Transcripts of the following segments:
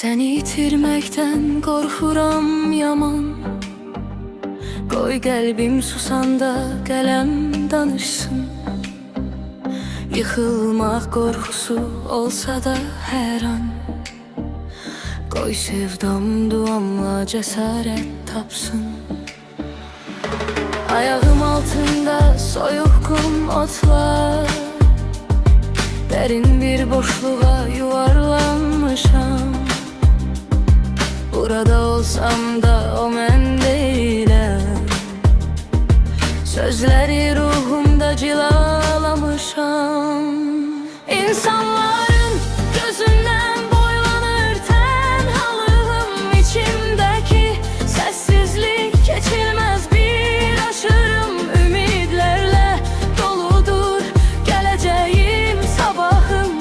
Səni itirməkdən qorxuram yaman. Qoy qəlbim susanda qələm danışsın. Yıxılmaq qorxusu olsa da hər an, qoy sevdam duamla cəsarət tapsın. Ayağım altında soyuq qum otlar, dərin bir boşluğa yuvarlanmışam. Burada olsam da o mən deyiləm. Sözləri ruhumda cilalamışam. İnsanların gözündən boylanır tənhalığım, içimdəki səssizlik keçilməz bir aşırım. Ümidlərlə doludur gələcəyim, sabahım.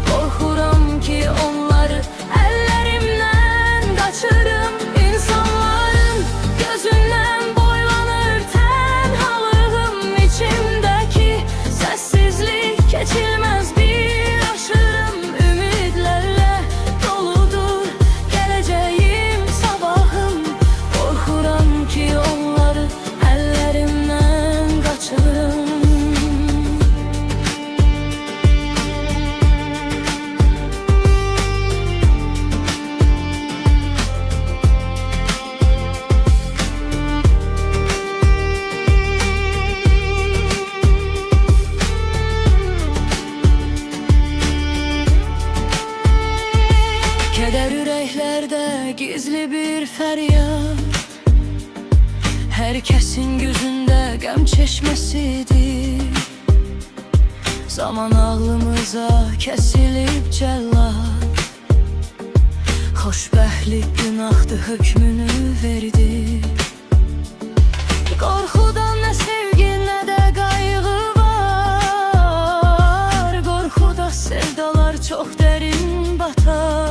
Qorxuram ki onları əllərimdən qaçırım. İnsanların gözündən boylanır tənhalığım, içimdəki səssizlik keçilməz bir aşırım. Ümidlərlə doludur gələcəyim, sabahım. Qorxuram ki onları əllərimdən qaçırım. Kədər ürəklərdə gizli bir fəryad, hər kəsin gözündə qəm çeşməsidir. Zaman ağlımıza kəsilib cəllad, xoşbəxtlik günahdır hökmünü verdi. Qorxudan nə sevgi, nə də qayğı var. Qorxuda sevdalar çox dərin batar.